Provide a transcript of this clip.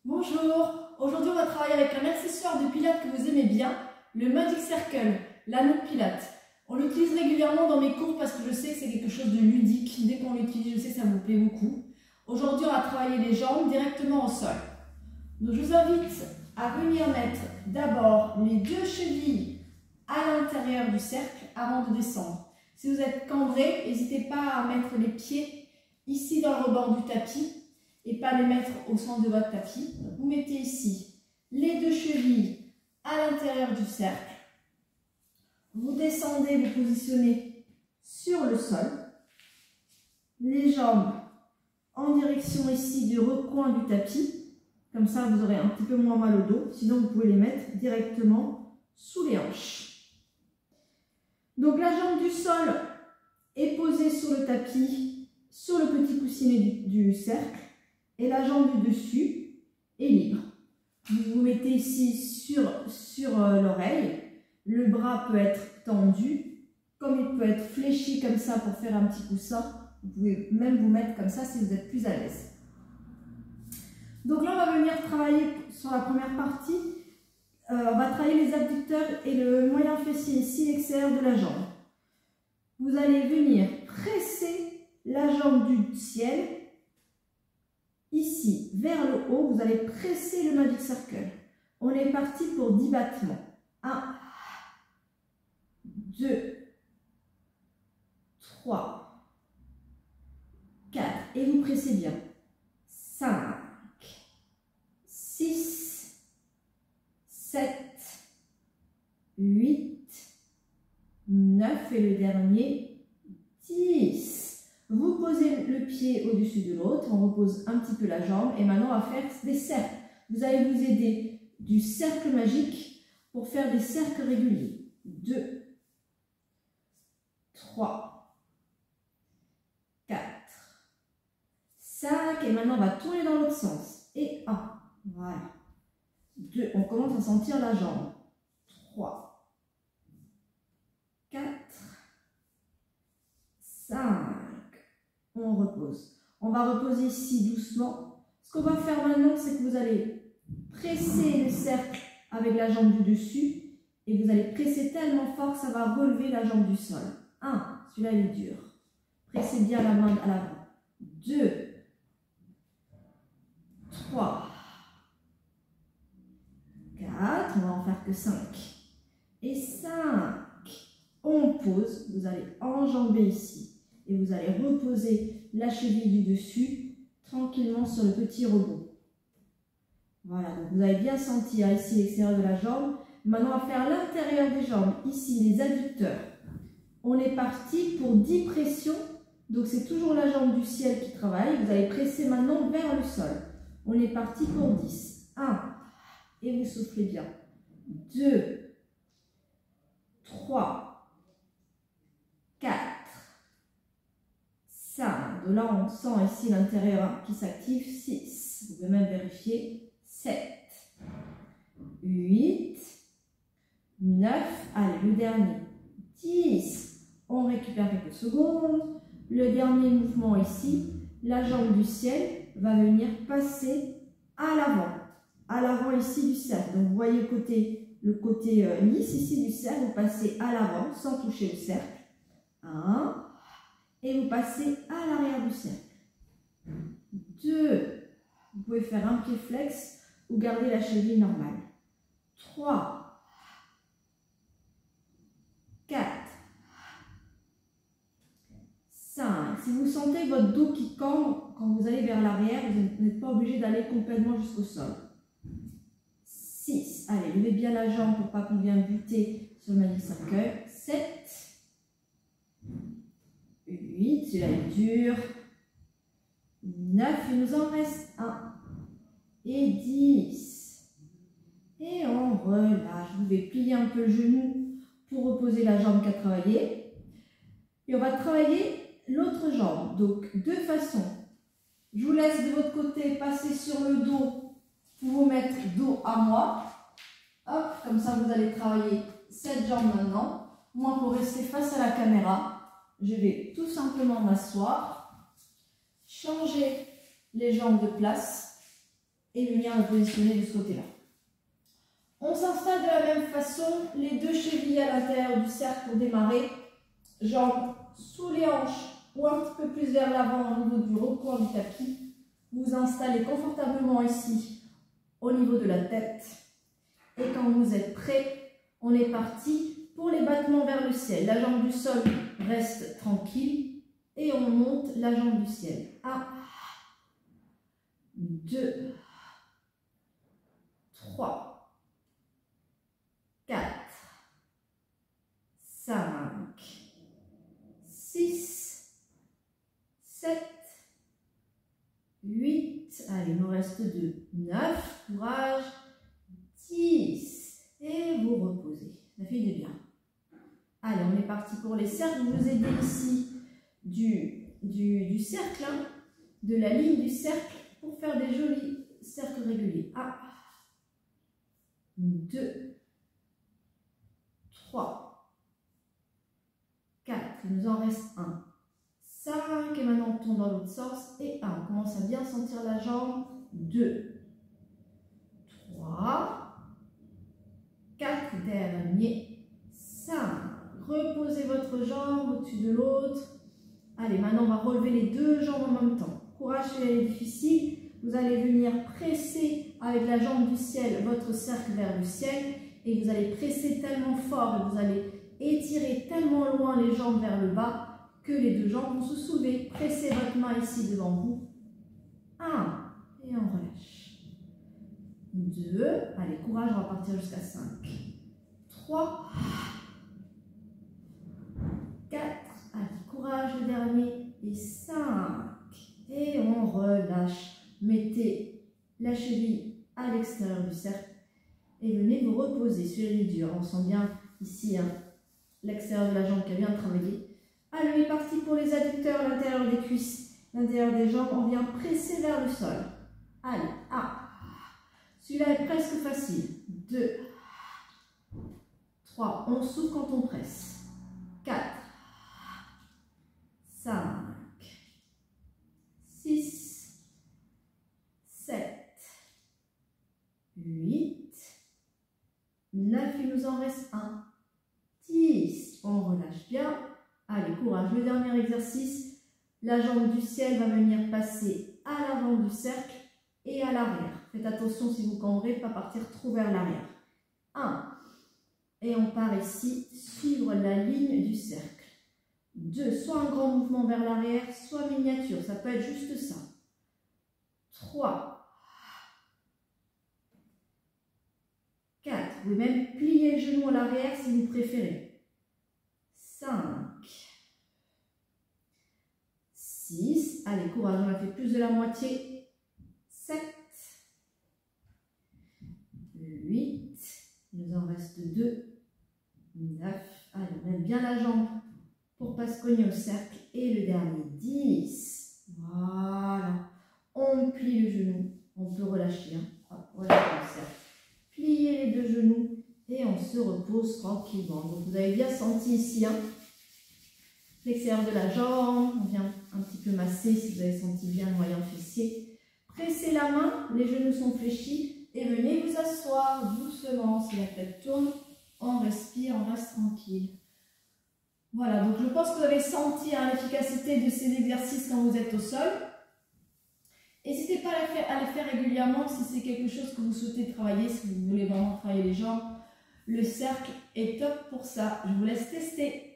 Bonjour, aujourd'hui on va travailler avec un accessoire de pilates que vous aimez bien, le Magic Circle, l'anneau de pilates. On l'utilise régulièrement dans mes cours parce que je sais que c'est quelque chose de ludique. Dès qu'on l'utilise, je sais que ça vous plaît beaucoup. Aujourd'hui on va travailler les jambes directement au sol. Donc je vous invite à venir mettre d'abord les deux chevilles à l'intérieur du cercle avant de descendre. Si vous êtes cambré, n'hésitez pas à mettre les pieds ici dans le rebord du tapis et pas les mettre au centre de votre tapis. Donc vous mettez ici les deux chevilles à l'intérieur du cercle. Vous descendez, vous positionnez sur le sol. Les jambes en direction ici du recoin du tapis. Comme ça, vous aurez un petit peu moins mal au dos. Sinon, vous pouvez les mettre directement sous les hanches. Donc la jambe du sol est posée sur le tapis, sur le petit coussinet du cercle. Et la jambe du dessus est libre. Vous vous mettez ici sur l'oreille. Le bras peut être tendu, comme il peut être fléchi comme ça pour faire un petit coussin. Vous pouvez même vous mettre comme ça si vous êtes plus à l'aise. Donc là, on va venir travailler sur la première partie. On va travailler les abducteurs et le moyen fessier ici, l'extérieur de la jambe. Vous allez venir presser la jambe du ciel ici, vers le haut. Vous allez presser le Magic Circle. On est parti pour 10 battements. 1, 2, 3, 4. Et vous pressez bien. 5, 6, 7, 8, 9 et le dernier, 10. Vous posez le pied au-dessus de l'autre, on repose un petit peu la jambe et maintenant on va faire des cercles. Vous allez vous aider du cercle magique pour faire des cercles réguliers. 2, 3, 4, 5 et maintenant on va tourner dans l'autre sens. Et 1, voilà. 2, on commence à sentir la jambe. 3, 4, 5. On repose. On va reposer ici doucement. Ce qu'on va faire maintenant, c'est que vous allez presser le cercle avec la jambe du dessus et vous allez presser tellement fort que ça va relever la jambe du sol. 1, celui-là il est dur. Pressez bien la main à l'avant. 2, 3, 4, on va en faire que 5. Et 5. On pose, vous allez enjamber ici. Et vous allez reposer la cheville du dessus tranquillement sur le petit rebond. Voilà, donc vous avez bien senti ici l'extérieur de la jambe. Maintenant, on va faire l'intérieur des jambes. Ici, les adducteurs. On est parti pour 10 pressions. Donc, c'est toujours la jambe du ciel qui travaille. Vous allez presser maintenant vers le sol. On est parti pour 10. 1. Et vous soufflez bien. 2. 3. 4. 5. De là, on sent ici l'intérieur qui s'active. 6. Vous pouvez même vérifier. 7. 8. 9. Allez, le dernier. 10. On récupère quelques secondes. Le dernier mouvement ici, la jambe du ciel va venir passer à l'avant. À l'avant ici du cercle. Donc, vous voyez le côté lisse ici du cercle. Vous passez à l'avant sans toucher le cercle. 1. Et vous passez à l'arrière du cercle. 2. Vous pouvez faire un pied flex ou garder la cheville normale. 3. 4. 5. Si vous sentez votre dos qui cambre quand vous allez vers l'arrière, vous n'êtes pas obligé d'aller complètement jusqu'au sol. 6. Allez, levez bien la jambe pour pas qu'on vienne buter sur le Magic Circle. 7. 8, celui-là est dur. 9, il nous en reste 1. Et 10. Et on relâche. Vous pouvez plier un peu le genou pour reposer la jambe qui a travaillé. Et on va travailler l'autre jambe. Donc, deux façons. Je vous laisse de votre côté passer sur le dos pour vous mettre dos à moi. Hop, comme ça vous allez travailler cette jambe maintenant. Moi, pour rester face à la caméra, je vais tout simplement m'asseoir, changer les jambes de place et venir nous positionner de ce côté-là. On s'installe de la même façon, les deux chevilles à l'intérieur du cercle pour démarrer. Jambes sous les hanches ou un petit peu plus vers l'avant au niveau du recours du tapis. Vous installez confortablement ici au niveau de la tête. Et quand vous êtes prêt, on est parti pour les battements vers le ciel. La jambe du sol reste tranquille et on monte la jambe du ciel. 1, 2, 3, 4, 5, 6, 7, 8, allez, il nous reste 2, 9, courage, 10, et vous reposez, ça fait du bien. Allez, on est parti pour les cercles, vous aidez ici du cercle, hein, de la ligne du cercle, pour faire des jolis cercles réguliers. 1, 2, 3, 4, il nous en reste 1, 5, et maintenant on tourne dans l'autre sens, et 1, on commence à bien sentir la jambe, 2, 3, 4, dernier, 5, reposez votre jambe au-dessus de l'autre. Allez, maintenant on va relever les deux jambes en même temps. Courage si elle est difficile, vous allez venir presser avec la jambe du ciel votre cercle vers le ciel et vous allez presser tellement fort et vous allez étirer tellement loin les jambes vers le bas que les deux jambes vont se soulever. Pressez votre main ici devant vous. 1, et on relâche. 2, allez, courage, on va partir jusqu'à 5. 3, 4, allez, courage, le dernier, et 5. Et on relâche. Mettez la cheville à l'extérieur du cercle et venez vous reposer sur les durs. On sent bien ici hein, l'extérieur de la jambe qui a bien travaillé. Allez, on est parti pour les adducteurs, l'intérieur des cuisses, l'intérieur des jambes. On vient presser vers le sol. Allez, 1. Celui-là est presque facile. 2, 3. On souffle quand on presse. 4, 5, 6, 7, 8, 9, il nous en reste 1, 10, on relâche bien, allez courage, le dernier exercice, la jambe du ciel va venir passer à l'avant du cercle et à l'arrière, faites attention si vous cambrez, pas partir trop vers l'arrière, 1, et on part ici, suivre la ligne du cercle, 2, soit un grand mouvement vers l'arrière, soit miniature, ça peut être juste ça, 3, 4, vous pouvez même plier le genou à l'arrière si vous préférez, 5, 6, allez courage, on a fait plus de la moitié, 7, 8, il nous en reste 2, 9, allez on met bien la jambe pour ne pas se cogner au cercle, et le dernier, 10, voilà, on plie le genou, on peut relâcher, hein. Hop, relâchez le cercle. Pliez les deux genoux et on se repose tranquillement. Donc vous avez bien senti ici hein, l'extérieur de la jambe, on vient un petit peu masser si vous avez senti bien le moyen fessier. Pressez la main, les genoux sont fléchis et venez vous asseoir doucement. Si la tête tourne, on respire, on reste tranquille. Voilà, donc je pense que vous avez senti hein, l'efficacité de ces exercices quand vous êtes au sol. N'hésitez pas à les faire régulièrement si c'est quelque chose que vous souhaitez travailler, si vous voulez vraiment travailler les jambes. Le cercle est top pour ça. Je vous laisse tester.